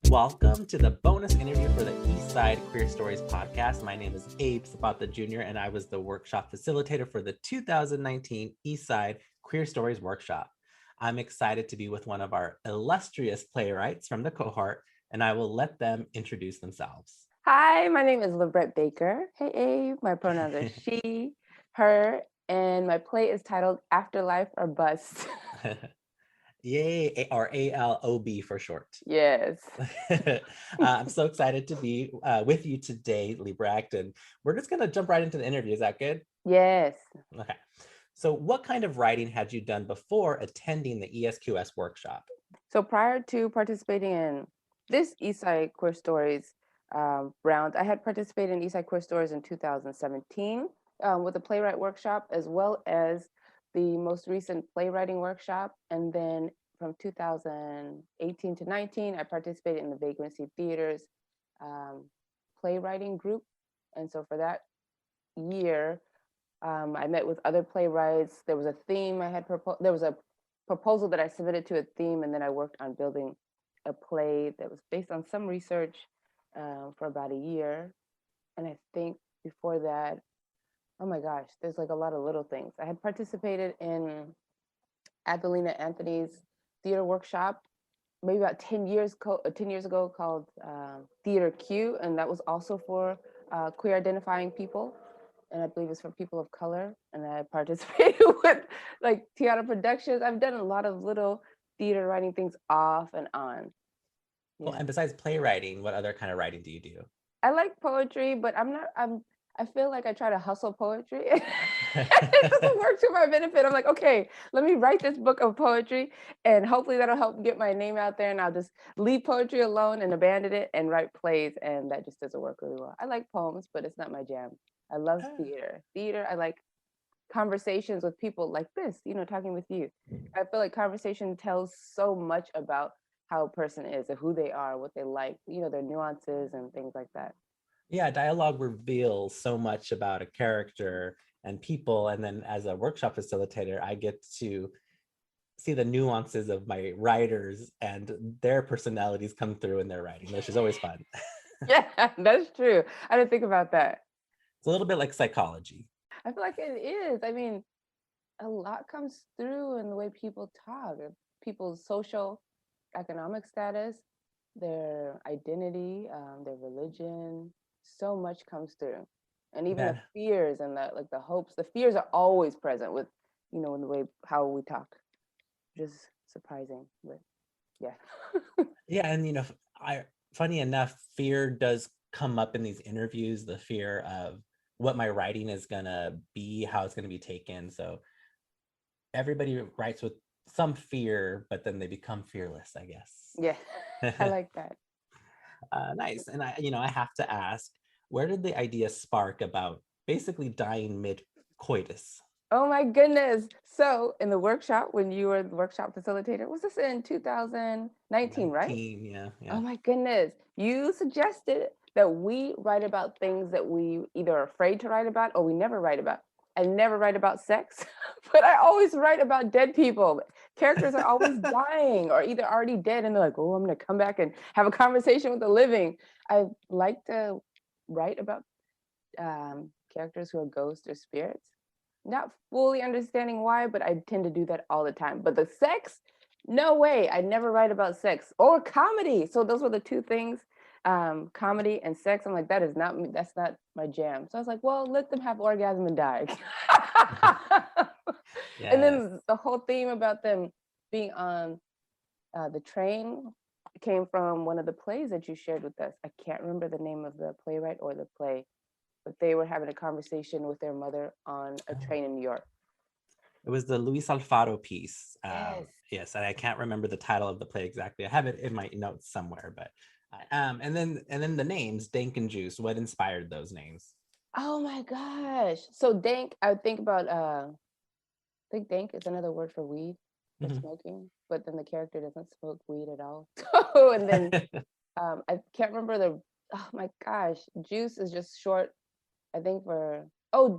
Welcome to the bonus interview for the East Side Queer Stories podcast. My name is Abe Zapata Jr., and I was the workshop facilitator for the 2019 East Side Queer Stories workshop. I'm excited to be with one of our illustrious playwrights from the cohort, and I will let them introduce themselves. Hi, my name is Librecht Baker. Hey, Abe. My pronouns are she, her, and my play is titled Afterlife or Bust. Yay, or ALOB for short. Yes. I'm so excited to be with you today, Librecht, and we're just going to jump right into the interview. Is that good? Yes. Okay. So what kind of writing had you done before attending the ESQS workshop? So prior to participating in this Eastside Queer Stories round, I had participated in Eastside Queer Stories in 2017 with a playwright workshop, as well as the most recent playwriting workshop. And then from 2018 to 19, I participated in the Vagrancy Theater's playwriting group. And so for that year, I met with other playwrights. There was a theme I had proposed. There was a proposal that I submitted to a theme, and then I worked on building a play that was based on some research for about a year. And I think before that, oh my gosh, there's like a lot of little things. I had participated in Adelina Anthony's theater workshop maybe about 10 years ago called Theater Q, and that was also for queer identifying people, and I believe it's for people of color. And I participated with like theater productions. I've done a lot of little theater writing things off and on. Well, Yeah. and besides playwriting, what other kind of writing do you do? I like poetry, but I feel like I try to hustle poetry. It doesn't work to my benefit. I'm like, okay, let me write this book of poetry, and hopefully that'll help get my name out there, and I'll just leave poetry alone and abandon it and write plays, and that just doesn't work really well. I like poems, but it's not my jam. I love theater. I like conversations with people like this, talking with you. I feel like conversation tells so much about how a person is and who they are, what they like, their nuances and things like that. Yeah, dialogue reveals so much about a character and people. And then as a workshop facilitator, I get to see the nuances of my writers and their personalities come through in their writing, which is always fun. Yeah, that's true. I didn't think about that. It's a little bit like psychology. I feel like it is. I mean, a lot comes through in the way people talk, people's social, economic status, their identity, their religion. So much comes through, and even the fears and the hopes. The fears are always present with, in the way how we talk. Just surprising, but yeah. Yeah, and funny enough, fear does come up in these interviews. The fear of what my writing is gonna be, how it's gonna be taken. So everybody writes with some fear, but then they become fearless, I guess. Yeah, I like that. Nice. And I have to ask, where did the idea spark about basically dying mid-coitus? Oh my goodness. So in the workshop, when you were the workshop facilitator, was this in 2019, right? 19, yeah. Oh my goodness. You suggested that we write about things that we either are afraid to write about or we never write about. I never write about sex, but I always write about dead people. Characters are always dying or either already dead, and they're like, oh, I'm going to come back and have a conversation with the living. I like to write about characters who are ghosts or spirits. Not fully understanding why, but I tend to do that all the time. But the sex, no way. I never write about sex or comedy. So those were the two things, comedy and sex. I'm like, that's not my jam. So I was like, well, let them have orgasm and die. Yes. And then the whole theme about them being on the train came from one of the plays that you shared with us. I can't remember the name of the playwright or the play, but they were having a conversation with their mother on a train in New York. It was the Luis Alfaro piece. Yes. Yes, and I can't remember the title of the play exactly. I have it in my notes somewhere, but and then the names, Dank and Juice. What inspired those names? Oh my gosh. So dank, I would think about I think dank is another word for weed or smoking, but then the character doesn't smoke weed at all. So and then I can't remember oh my gosh, juice is just short, I think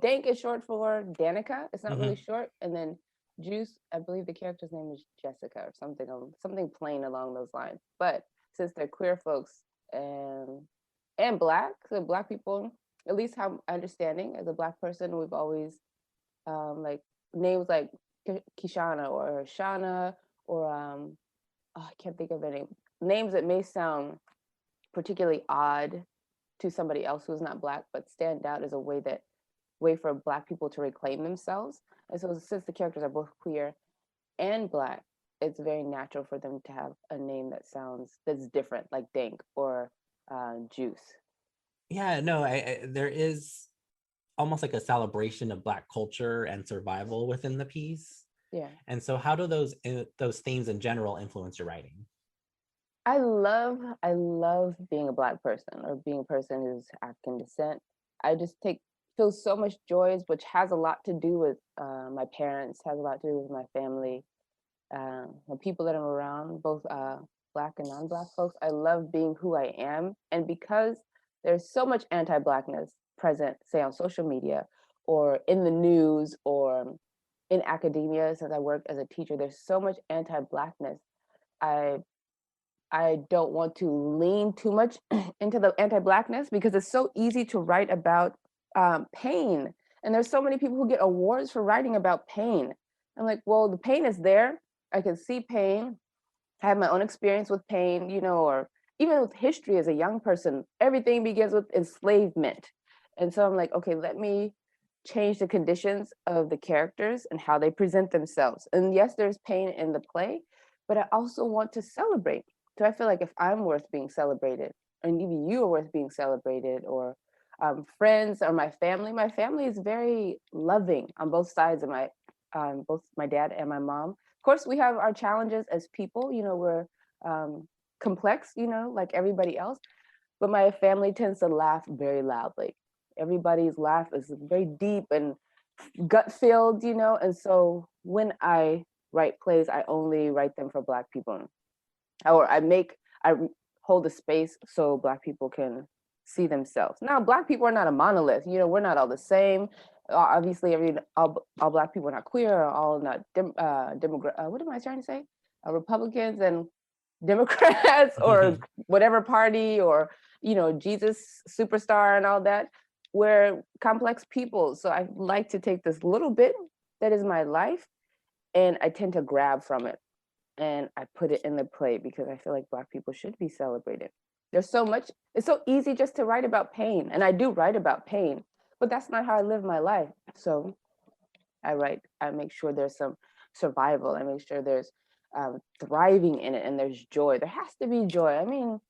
dank is short for Danica. It's not really short. And then juice, I believe the character's name is Jessica or something plain along those lines. But since they're queer folks and black, so black people, at least how understanding as a black person, we've always like names like Kishana or Shana or oh, I can't think of any names that may sound particularly odd to somebody else who's not black, but stand out as a way for black people to reclaim themselves. And so since the characters are both queer and black, it's very natural for them to have a name that's different, like Dank or Juice. Yeah, no, there is almost like a celebration of Black culture and survival within the piece. Yeah. And so, how do those themes in general influence your writing? I love being a black person or being a person who's African descent. I just feel so much joy, which has a lot to do with my parents, has a lot to do with my family, the people that I'm around, both black and non-black folks. I love being who I am, and because there's so much anti-blackness present, say on social media or in the news or in academia, since I work as a teacher, there's so much anti-blackness. I I don't want to lean too much into the anti-blackness because it's so easy to write about pain. And there's so many people who get awards for writing about pain. I'm like, well, the pain is there. I can see pain. I have my own experience with pain, or even with history as a young person, everything begins with enslavement. And so I'm like, okay, let me change the conditions of the characters and how they present themselves. And yes, there's pain in the play, but I also want to celebrate. So I feel like if I'm worth being celebrated, and even you are worth being celebrated, or friends or my family is very loving on both sides of both my dad and my mom. Of course, we have our challenges as people. We're complex, like everybody else. But my family tends to laugh very loudly. Everybody's laugh is very deep and gut filled, And so when I write plays, I only write them for Black people, or I hold a space so Black people can see themselves. Now, Black people are not a monolith. We're not all the same. Obviously, all Black people are not queer, or all not what am I trying to say? Republicans and Democrats or whatever party, or Jesus superstar and all that. We're complex people. So I like to take this little bit that is my life, and I tend to grab from it and I put it in the play because I feel like Black people should be celebrated. There's so much, it's so easy just to write about pain. And I do write about pain, but that's not how I live my life. So I make sure there's some survival. I make sure there's thriving in it and there's joy. There has to be joy. I mean,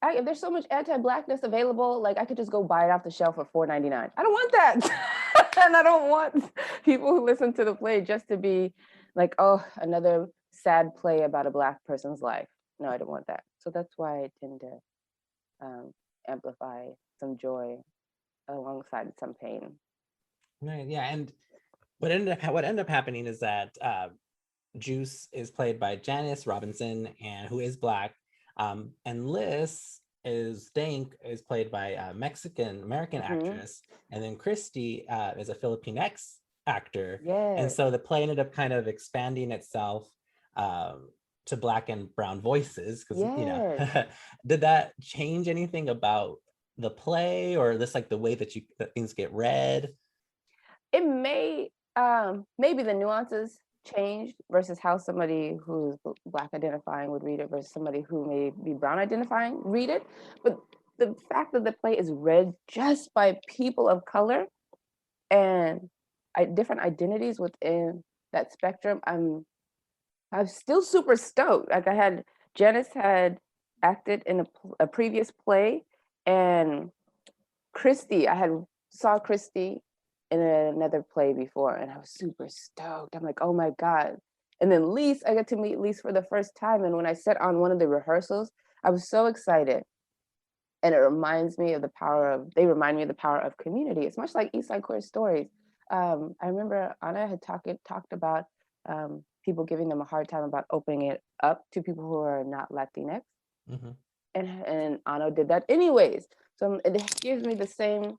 there's so much anti-Blackness available. Like I could just go buy it off the shelf for $4.99. I don't want that. And I don't want people who listen to the play just to be like, oh, another sad play about a Black person's life. No, I don't want that. So that's why I tend to amplify some joy alongside some pain. Right, yeah, and what ended up happening is that Juice is played by Janice Robinson, and who is Black, and Liz is Dank is played by a Mexican American actress, and then Christy is a Filipinx actor. Yes. And so the play ended up kind of expanding itself to Black and brown voices because did that change anything about the play, or this like the way that things get read? It may maybe the nuances changed versus how somebody who's Black identifying would read it versus somebody who may be brown identifying read it. But the fact that the play is read just by people of color and different identities within that spectrum, I'm still super stoked. Like Janice had acted in a previous play, and Christy, saw Christy in another play before, and I was super stoked. I'm like, oh my God. And then Lise, I got to meet Lise for the first time. And when I sat on one of the rehearsals, I was so excited. And they remind me of the power of community. It's much like East Side Queer Stories. I remember Anna had talked about people giving them a hard time about opening it up to people who are not Latinx. Mm-hmm. And Anna did that anyways. So it gives me the same,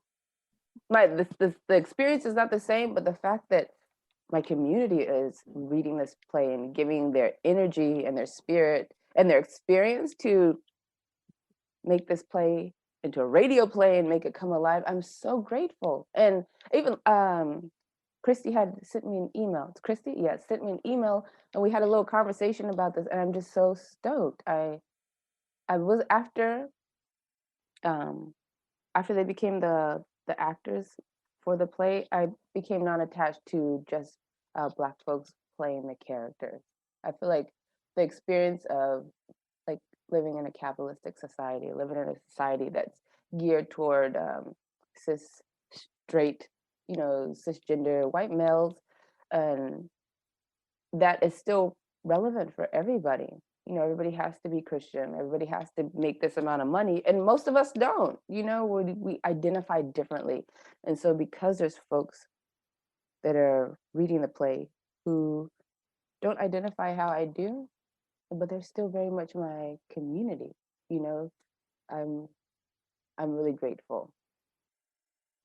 the experience is not the same, but the fact that my community is reading this play and giving their energy and their spirit and their experience to make this play into a radio play and make it come alive. I'm so grateful. And even Christy had sent me an email. It's Christy? Yeah, sent me an email and we had a little conversation about this and I'm just so stoked. I was after they became the actors for the play, I became non-attached to just Black folks playing the characters. I feel like the experience of like living in a capitalistic society, living in a society that's geared toward cis, straight, cisgender white males, and that is still relevant for everybody. Everybody has to be Christian. Everybody has to make this amount of money, and most of us don't. We identify differently, and so because there's folks that are reading the play who don't identify how I do, but they're still very much my community. You know, I'm I'm really grateful.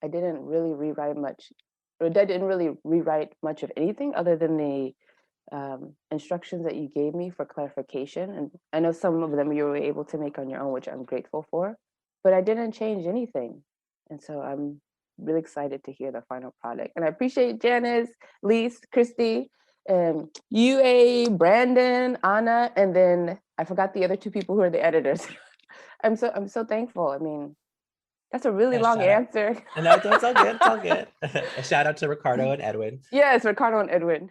I didn't really rewrite much, or I didn't really rewrite much of anything other than the instructions that you gave me for clarification. And I know some of them you were able to make on your own, which I'm grateful for, but I didn't change anything. And so I'm really excited to hear the final product. And I appreciate Janice, Lise, Christy, UA, Brandon, Anna, and then I forgot the other two people who are the editors. I'm so thankful. I mean, that's a really Yeah, long shout out. answer. No, it's all good. It's all good. A shout out to Ricardo and Edwin. Yes, Ricardo and Edwin.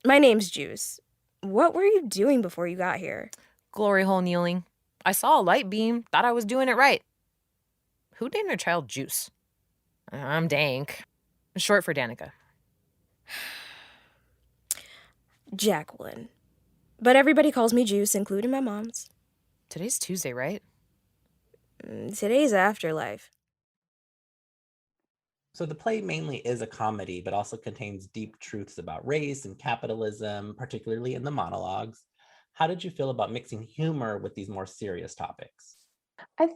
My name's Juice. What were you doing before you got here? Glory hole kneeling. I saw a light beam, thought I was doing it right. Who named their child Juice? I'm Dank. Short for Danica. Jacqueline. But everybody calls me Juice, including my mom's. Today's Tuesday, right? Today's Afterlife. So the play mainly is a comedy, but also contains deep truths about race and capitalism, particularly in the monologues. How did you feel about mixing humor with these more serious topics? I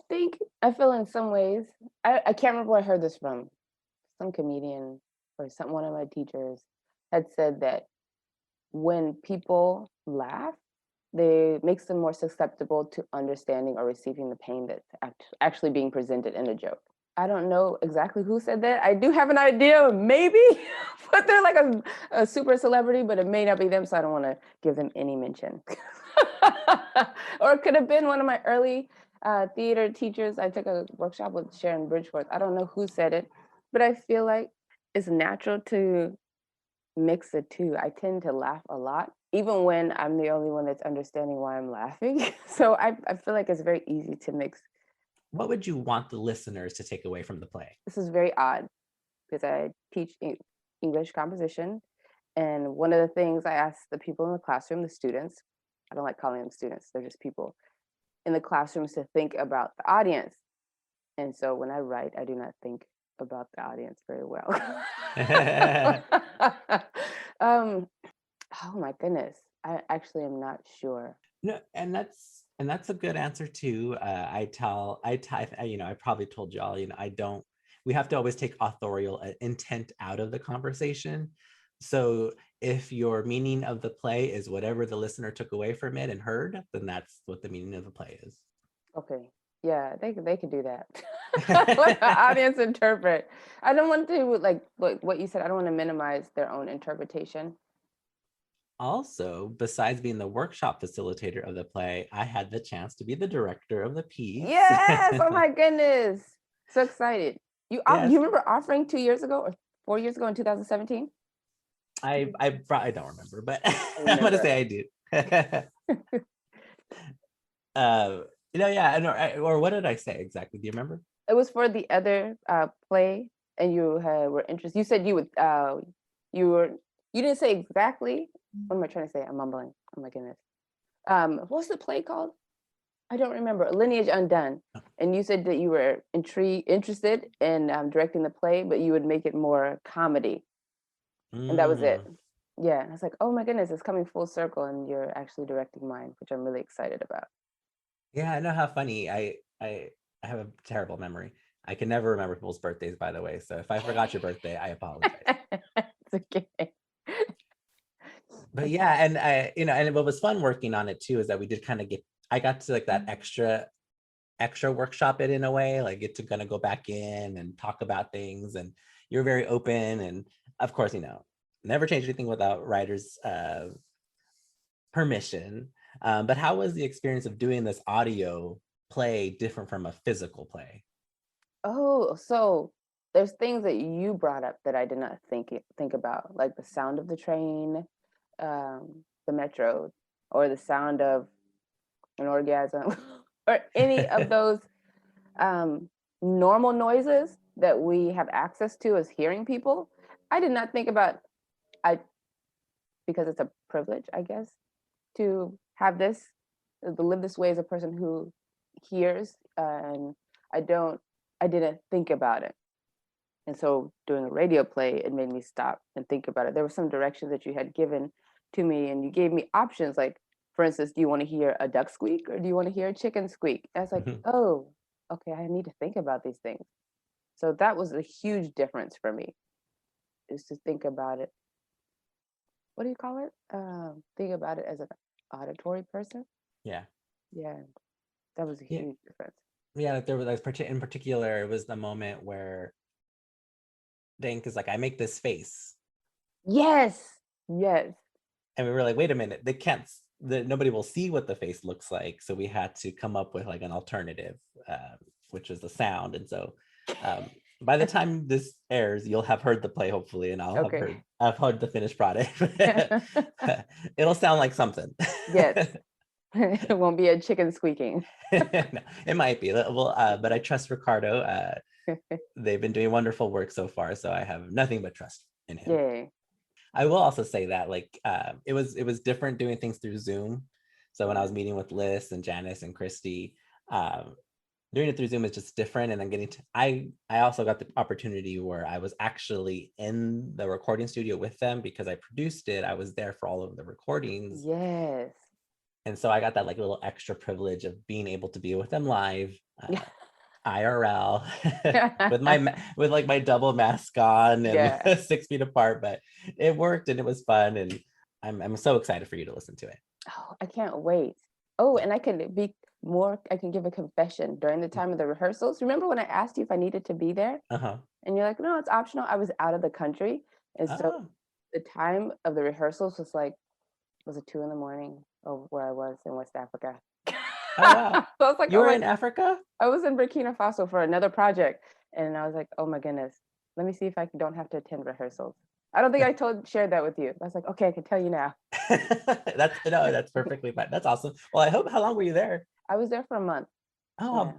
feel in some ways, I can't remember where I heard this from. Some comedian or one of my teachers had said that when people laugh, they makes them more susceptible to understanding or receiving the pain that's actually being presented in a joke. I don't know exactly who said that. I do have an idea, maybe, but they're like a super celebrity, but it may not be them, so I don't want to give them any mention. Or it could have been one of my early theater teachers. I took a workshop with Sharon Bridgeforth. I don't know who said it, but I feel like it's natural to mix the two. I tend to laugh a lot, even when I'm the only one that's understanding why I'm laughing. So I feel like it's very easy to mix. What would you want the listeners to take away from the play? This is very odd because I teach English composition. And one of the things I ask the people in the classroom, the students, I don't like calling them students, they're just people in the classrooms, to think about the audience. And so when I write, I do not think about the audience very well. Oh my goodness. I actually am not sure. No, and that's a good answer too. I probably told y'all, we have to always take authorial intent out of the conversation. So if your meaning of the play is whatever the listener took away from it and heard, then that's what the meaning of the play is. Okay. Yeah, they could do that. Let the audience interpret. I don't want to, like what you said, I don't want to minimize their own interpretation. Also, besides being the workshop facilitator of the play, I had the chance to be the director of the piece. Yes! Oh my goodness. So excited. You remember offering 2 years ago or 4 years ago in 2017? I don't remember, but I'm gonna say I do. Or what did I say exactly? Do you remember? It was for the other play, and you were interested. You said you would. You didn't say exactly. What am I trying to say? I'm mumbling. Oh my goodness. What's the play called? I don't remember. Lineage Undone. And you said that you were interested in directing the play, but you would make it more comedy. And that was it. Yeah. I was like, oh my goodness, it's coming full circle, and you're actually directing mine, which I'm really excited about. Yeah, I know how funny. I have a terrible memory. I can never remember people's birthdays, by the way. So if I forgot your birthday, I apologize. It's okay. But yeah, and and what was fun working on it too is that we did kind of I got to like that extra extra workshop it in a way, like get to kind of go back in and talk about things. And you're very open. And of course, never change anything without writers' permission. But how was the experience of doing this audio play different from a physical play? Oh, so there's things that you brought up that I did not think about, like the sound of the train, the metro, or the sound of an orgasm, or any of those normal noises that we have access to as hearing people. I did not think about, because it's a privilege, I guess, to have this, to live this way as a person who hears, and I didn't think about it. And so doing a radio play, it made me stop and think about it. There were some directions that you had given to me, and you gave me options, like, for instance, do you want to hear a duck squeak or do you want to hear a chicken squeak? And I was like, oh, okay, I need to think about these things. So that was a huge difference for me, is to think about it. What do you call it? Think about it as an auditory person. Yeah. Yeah, that was a huge difference. Yeah, like there was in particular, it was the moment where Dank is like, I make this face. Yes. And we were like, wait a minute, nobody will see what the face looks like. So we had to come up with like an alternative, which was the sound. And so by the time this airs, you'll have heard the play, hopefully, and I've heard the finished product. It'll sound like something. Yes. It won't be a chicken squeaking. No, it might be. But I trust Ricardo. They've been doing wonderful work so far, so I have nothing but trust in him. Yay. I will also say that it was different doing things through Zoom. So when I was meeting with Liz and Janice and Christy, doing it through Zoom is just different. And then I also got the opportunity where I was actually in the recording studio with them because I produced it. I was there for all of the recordings. Yes. And so I got that like little extra privilege of being able to be with them live, IRL, with like my double mask on and 6 feet apart. But it worked and it was fun, and I'm so excited for you to listen to it. Oh, I can't wait. Oh, and I can give a confession during the time of the rehearsals. Remember when I asked you if I needed to be there? And you're like, no, it's optional. I was out of the country, and so the time of the rehearsals was it 2 a.m. of where I was in West Africa. Oh, wow. So I was like, you were in Africa? I was in Burkina Faso for another project, and I was like, oh my goodness, let me see if I don't have to attend rehearsals. I don't think I shared that with you. I was like, okay, I can tell you now. That's perfectly fine. That's awesome. Well, how long were you there? I was there for a month. Oh,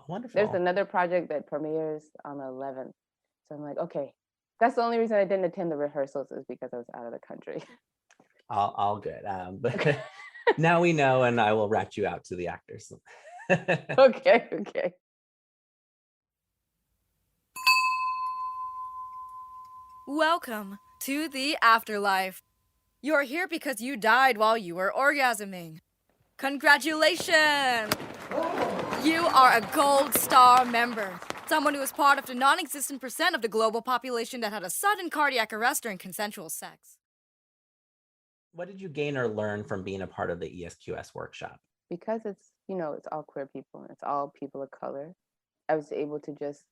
wonderful. There's another project that premieres on the 11th. So I'm like, okay, that's the only reason I didn't attend the rehearsals, is because I was out of the country. All good. But now we know, and I will rat you out to the actors. Okay. Welcome to the Afterlife. You're here because you died while you were orgasming. Congratulations! You are a Gold Star member. Someone who is part of the non-existent % of the global population that had a sudden cardiac arrest during consensual sex. What did you gain or learn from being a part of the ESQS workshop? Because it's all queer people, and it's all people of color, I was able to just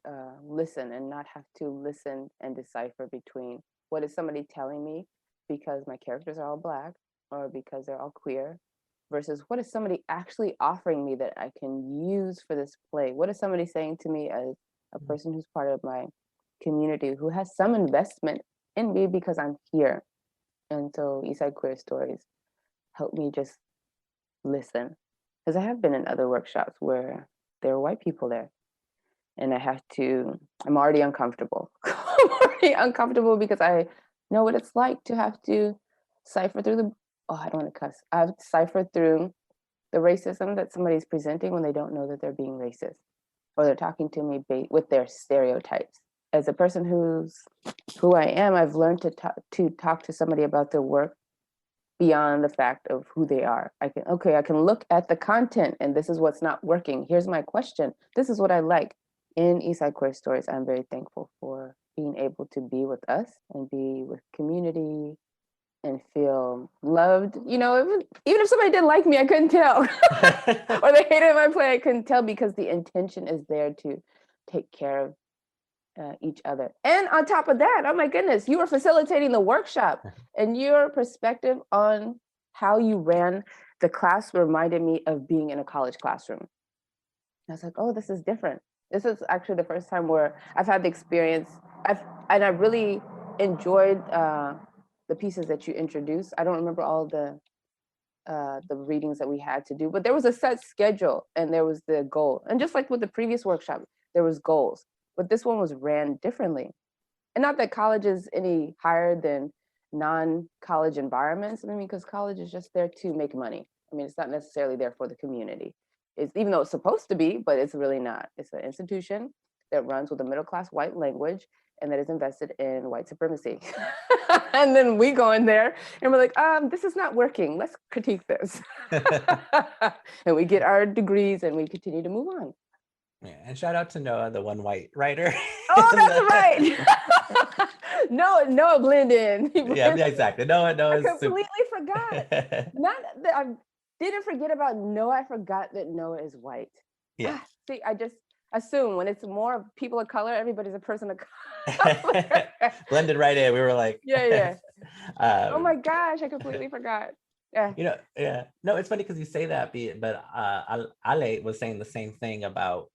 listen and not have to listen and decipher between what is somebody telling me because my characters are all Black or because they're all queer, versus what is somebody actually offering me that I can use for this play? What is somebody saying to me as a person who's part of my community, who has some investment in me because I'm here? And so Eastside Queer Stories helped me just listen. Because I have been in other workshops where there were white people there. And I'm already uncomfortable. I'm already uncomfortable because I know what it's like to have to cipher through I don't want to cuss. I've ciphered through the racism that somebody's presenting when they don't know that they're being racist, or they're talking to me with their stereotypes. As a person who I am, I've learned to talk to somebody about their work beyond the fact of who they are. I can look at the content, and this is what's not working. Here's my question. This is what I like. In Eastside Queer Stories, I'm very thankful for being able to be with us and be with community and feel loved. You know, even if somebody didn't like me, I couldn't tell. Or they hated my play, I couldn't tell, because the intention is there to take care of each other. And on top of that, oh my goodness, you were facilitating the workshop, and your perspective on how you ran the class reminded me of being in a college classroom. I was like, oh, this is different. This is actually the first time where I've had the experience. I really enjoyed the pieces that you introduced. I don't remember all the readings that we had to do, but there was a set schedule and there was the goal. And just like with the previous workshop, there was goals, but this one was ran differently. And not that college is any higher than non-college environments. I mean, because college is just there to make money. I mean, it's not necessarily there for the community. It's, even though it's supposed to be, but it's really not. It's an institution that runs with a middle-class white language and that is invested in white supremacy. And then we go in there and we're like, this is not working. Let's critique this. And we get our degrees and we continue to move on. Yeah, and shout out to Noah, the one white writer. Oh, that's right. Noah blend in. Yeah, exactly. Noah I is completely forgot. Not that I didn't forget about Noah. I forgot that Noah is white. Yeah. See, I just assume when it's more people of color, everybody's a person of color. Blended right in. We were like, yeah. Oh my gosh, I completely forgot. Yeah. You know, yeah. No, it's funny because you say that, but Ale was saying the same thing about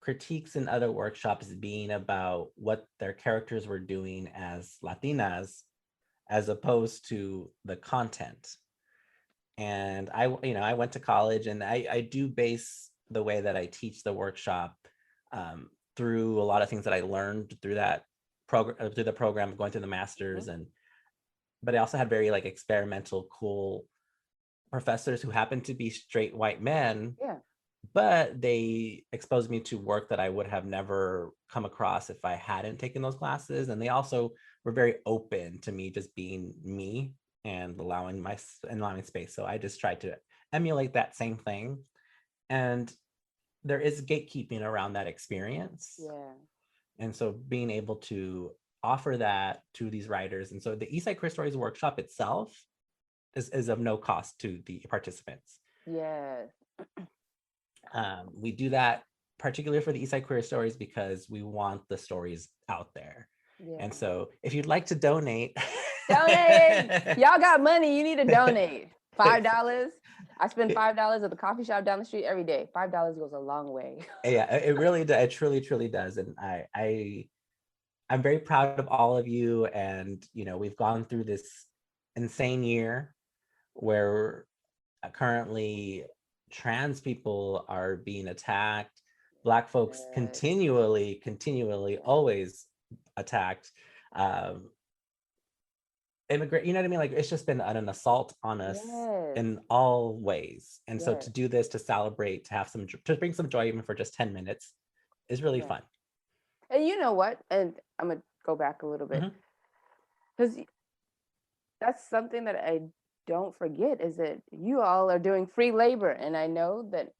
critiques in other workshops being about what their characters were doing as Latinas, as opposed to the content. And I went to college, and I do base the way that I teach the workshop through a lot of things that I learned through that program, through the program, going through the masters, but I also had very like experimental, cool professors who happened to be straight white men. Yeah. But they exposed me to work that I would have never come across if I hadn't taken those classes. And they also were very open to me just being me and allowing space. So I just tried to emulate that same thing. And there is gatekeeping around that experience. Yeah. And so being able to offer that to these writers. And so the Eastside Queer Stories workshop itself is of no cost to the participants. Yes. We do that particularly for the Eastside Queer Stories because we want the stories out there. Yeah. And so if you'd like to donate. Y'all got money, you need to donate. $5. I spend $5 at the coffee shop down the street every day. $5 goes a long way. Yeah, it really does. It truly does. And I'm very proud of all of you. And, we've gone through this insane year where currently trans people are being attacked. Black folks continually always attacked. Immigrant, you know what I mean? Like, it's just been an assault on us in all ways. And so to do this, to celebrate, to bring some joy even for just 10 minutes is really fun. And you know what? And I'm gonna go back a little bit, because that's something that I don't forget, is that you all are doing free labor. And I know that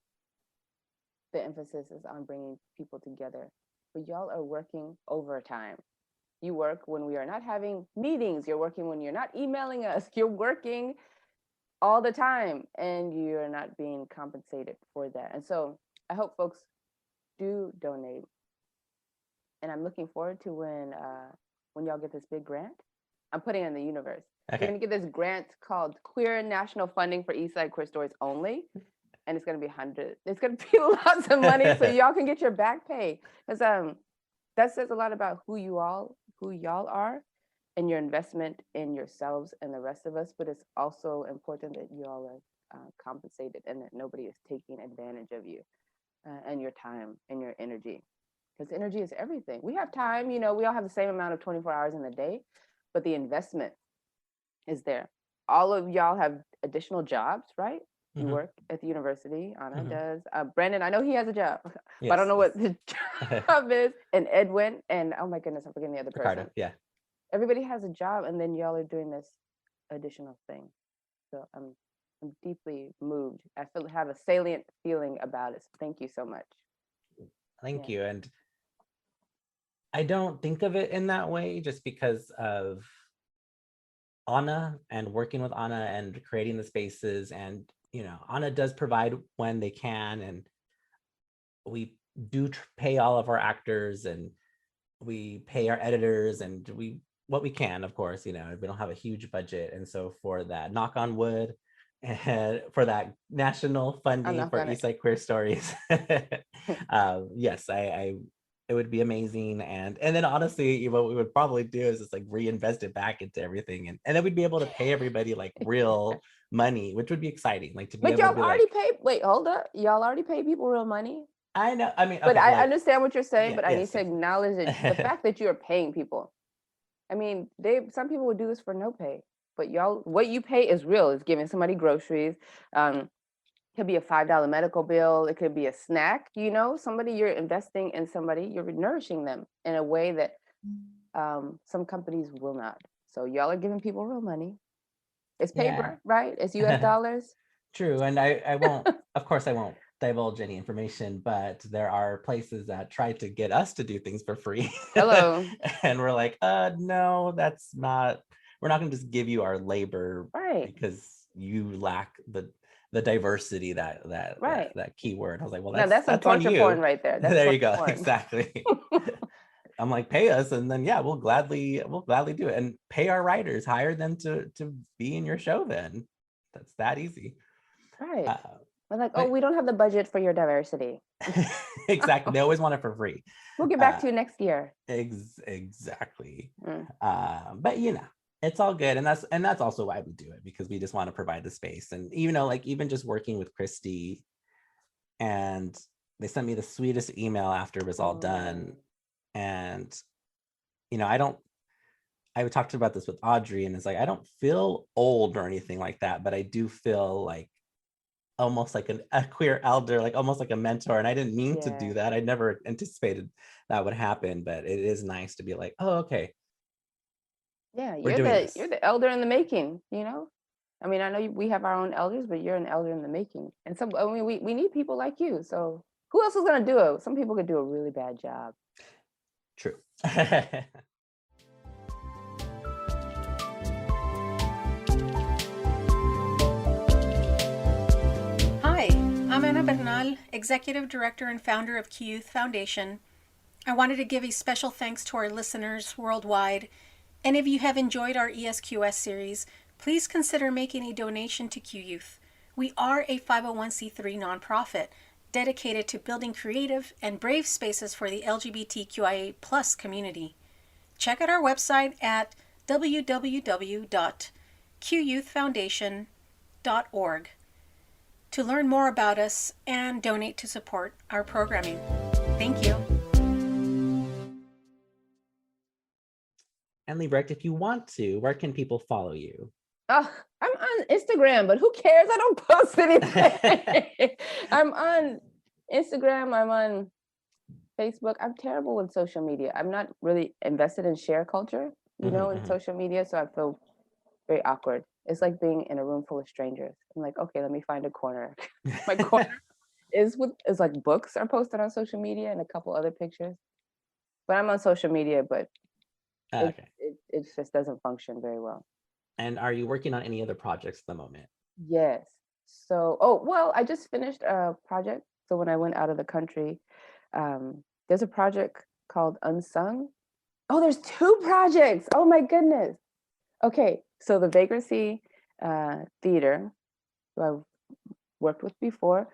the emphasis is on bringing people together, but y'all are working overtime. You work when we are not having meetings. You're working when you're not emailing us. You're working all the time, and you're not being compensated for that. And so I hope folks do donate. And I'm looking forward to when y'all get this big grant. I'm putting it in the universe. Okay. You're gonna get this grant called Queer National Funding for Eastside Queer Stories Only. And it's gonna be it's gonna be lots of money so y'all can get your back pay. Because that says a lot about who y'all are and your investment in yourselves and the rest of us. But it's also important that you all are compensated and that nobody is taking advantage of you and your time and your energy. Because energy is everything. We have time, we all have the same amount of 24 hours in the day, but the investment is there. All of y'all have additional jobs, right? You work at the university. Anna does. Brandon, I know he has a job, but I don't know what his job is. And Edwin, and oh my goodness, I'm forgetting the other person. Ricardo, yeah. Everybody has a job, and then y'all are doing this additional thing. So I'm deeply moved. I have a salient feeling about it. So thank you so much. Thank you. And I don't think of it in that way just because of Anna and working with Anna and creating the spaces. And, Anna does provide when they can. And we do pay all of our actors, and we pay our editors, and what we can, of course. We don't have a huge budget. And so for that, knock on wood, and for that national funding for East Side Queer Stories, yes, I it would be amazing. And then honestly, what we would probably do is just like reinvest it back into everything, and then we'd be able to pay everybody like real money, which would be exciting, like to be But able y'all to be already like, paid. Wait, hold up. Y'all already pay people real money. I know, I mean, But okay, I understand what you're saying. yeah, but I need yes, to yes. acknowledge the fact that you're paying people. I mean, some people would do this for no pay, but y'all, what you pay is real. It's giving somebody groceries. It could be a $5 medical bill. It could be a snack. Somebody, you're investing in somebody. You're nourishing them in a way that some companies will not. So y'all are giving people real money. It's paper, right? It's US dollars. True. And I won't, of course, I won't divulge any information, but there are places that try to get us to do things for free. Hello. And we're like, no, we're not going to just give you our labor, right? Because you lack the diversity, that keyword. I was like, well, that's some on torture you. porn right there. That's there you go. porn. Exactly. I'm like, pay us, and then we'll gladly do it, and pay our writers, hire them to be in your show. Then that's that easy. Right. We're like, we don't have the budget for your diversity. Exactly. They always want it for free. We'll get back to you next year. Exactly. But it's all good, and that's also why we do it, because we just want to provide the space. And even just working with Christy, and they sent me the sweetest email after it was all done. And I talked about this with Audrey, and it's like, I don't feel old or anything like that, but I do feel like almost like a queer elder, like almost like a mentor. And I didn't mean to do that. I never anticipated that would happen, but it is nice to be like, oh, okay. Yeah, you're the elder in the making, I mean, I know we have our own elders, but you're an elder in the making. And we need people like you. So who else is going to do it? Some people could do a really bad job. True. Hi, I'm Ana Bernal, Executive Director and founder of Q Youth Foundation. I wanted to give a special thanks to our listeners worldwide. And if you have enjoyed our ESQS series, please consider making a donation to Q Youth. We are a 501c3 nonprofit dedicated to building creative and brave spaces for the LGBTQIA+ community. Check out our website at www.qyouthfoundation.org to learn more about us and donate to support our programming. Thank you. And librecht, if you want to, where can people follow you? Oh, I'm on Instagram, but who cares? I don't post anything. I'm on Instagram. I'm on Facebook. I'm terrible with social media. I'm not really invested in share culture, in social media. So I feel very awkward. It's like being in a room full of strangers. I'm like, okay, let me find a corner. My corner is like books are posted on social media and a couple other pictures. But I'm on social media, but it just doesn't function very well. And are you working on any other projects at the moment? Yes. So, I just finished a project. So when I went out of the country, there's a project called Unsung. Oh, there's 2 projects. Oh my goodness. Okay. So the Vagrancy Theater, who I've worked with before,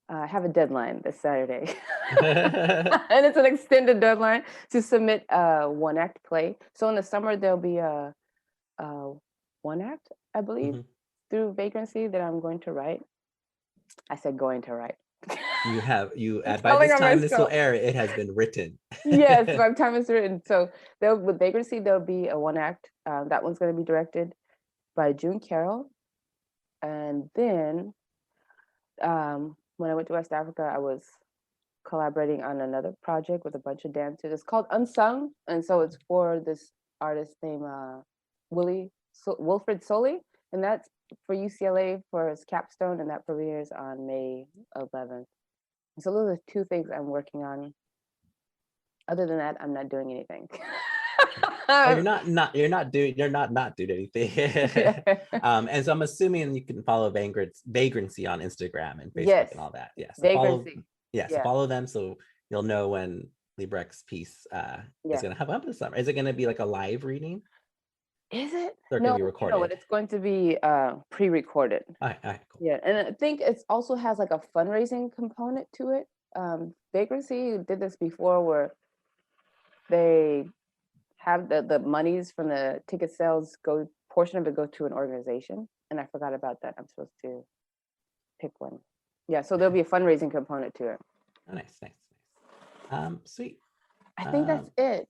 have a deadline this Saturday. And it's an extended deadline to submit a 1-act play. So in the summer, there'll be a 1-act, I believe, through Vagrancy that I'm going to write. I said going to write. By this time this will air, it has been written. Yes, by the time it's written. So with Vagrancy, there'll be a 1-act. That one's going to be directed by June Carroll. And then when I went to West Africa, I was collaborating on another project with a bunch of dancers. It's called Unsung. And so it's for this artist named Wilfred Soley. And that's for UCLA for his capstone. And that premieres on May 11th. So those are 2 things I'm working on. Other than that, I'm not doing anything. you're not doing anything. And so I'm assuming you can follow Vagrancy on Instagram and Facebook Yes. and all that. Yeah. So Vagrancy. so follow them so you'll know when Librecht's piece is gonna have up this summer. Is it gonna be like a live reading? Is it? They're No, gonna be recorded. no, it's going to be pre-recorded. All right, cool. Yeah, and I think it also has like a fundraising component to it. Vagrancy did this before where they have the monies from the ticket sales portion of it go to an organization. And I forgot about that. I'm supposed to pick one. Yeah, so there'll be a fundraising component to it. Oh, nice. Sweet. I think that's it.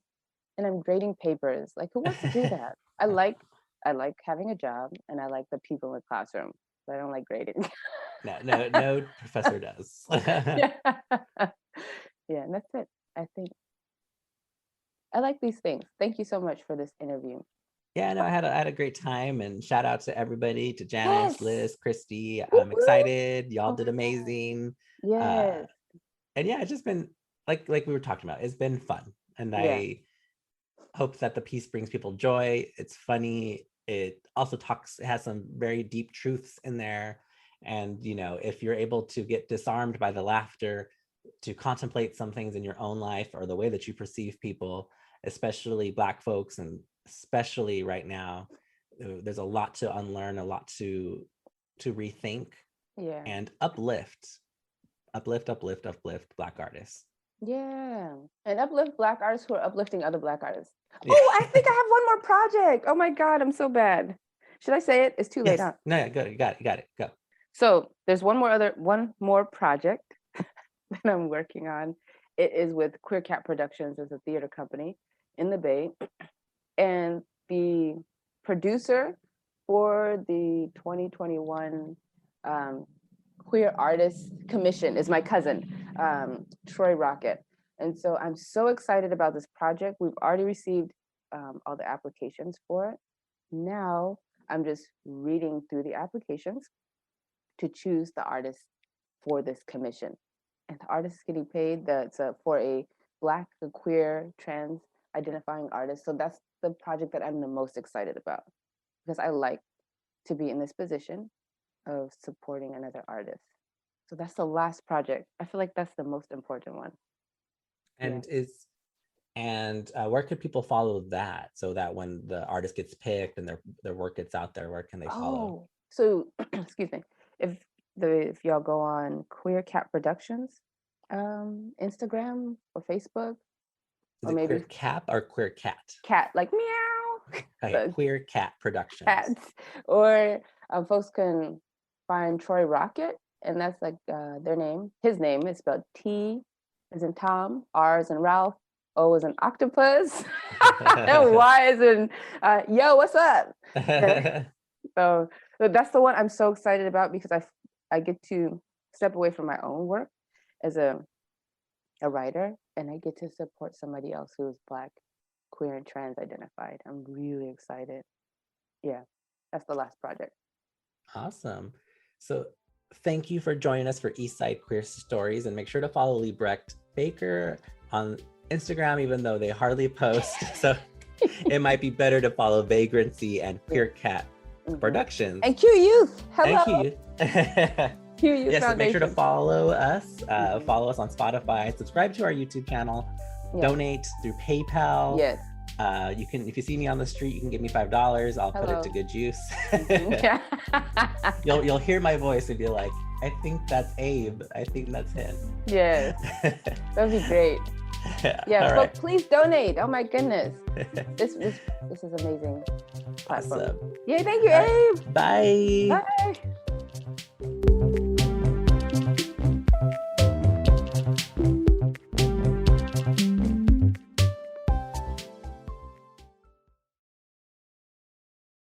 And I'm grading papers. Like, who wants to do that? I like having a job, and I like the people in the classroom, but I don't like grading. No professor does. Yeah, and that's it. I think I like these things. Thank you so much for this interview. Yeah, no, I had a great time, and shout out to everybody, to Janice, Yes. Liz, Christy. Woo, I'm excited. Y'all Oh did my God. amazing. Yes. And yeah, it's just been like we were talking about. It's been fun, and Yeah. I hope that the piece brings people joy. It's funny. It also it has some very deep truths in there. And if you're able to get disarmed by the laughter, to contemplate some things in your own life or the way that you perceive people, especially Black folks, and especially right now, there's a lot to unlearn, a lot to rethink, Yeah. and uplift Black artists. Yeah. And uplift Black artists who are uplifting other Black artists. Yeah. Oh, I think I have one more project. Oh my God, I'm so bad. Should I say it? It's too late, Yes. huh? No, yeah, good. You got it. Go. So there's one more project that I'm working on. It is with Queer Cat Productions. It's a theater company in the Bay. And the producer for the 2021 Queer Artists Commission is my cousin, Troy Rocket. And so I'm so excited about this project. We've already received all the applications for it. Now I'm just reading through the applications to choose the artist for this commission. And the artist is getting paid for a Black, a queer, trans identifying artist. So that's the project that I'm the most excited about, because I like to be in this position of supporting another artist. So that's the last project. I feel like that's the most important one. And where could people follow that, so that when the artist gets picked and their work gets out there, where can they follow? So excuse me. If y'all go on Queer Cat Productions, Instagram or Facebook, Is or it maybe Queer Cap or Queer Cat? cat, like meow. Okay, Queer Cat Productions. Cats. Or folks can find Troy Rocket, and that's like their name. His name is spelled T as in Tom, R as in Ralph, O as in octopus, and Y as in yo, what's up? So that's the one I'm so excited about, because I get to step away from my own work as a writer, and I get to support somebody else who is Black, queer, and trans identified. I'm really excited. Yeah, that's the last project. Awesome. So thank you for joining us for Eastside Queer Stories, and make sure to follow Librecht Baker on Instagram, even though they hardly post. So it might be better to follow Vagrancy and Queer Cat Productions. And Q Youth. Hello. Thank you. Q Youth Yes, so make sure to Foundation. follow us. Follow us on Spotify. Subscribe to our YouTube channel. Yeah. Donate through PayPal. Yes. You can, if you see me on the street, you can give me $5. I'll put it Hello. to good use. Yeah. You'll hear my voice and be like, I think that's Abe. I think that's him. Yes. That'd be great. Yeah, All but right. please donate. Oh my goodness. This is amazing platform. Awesome. Yeah, thank you, All right. Abe. Bye. Bye.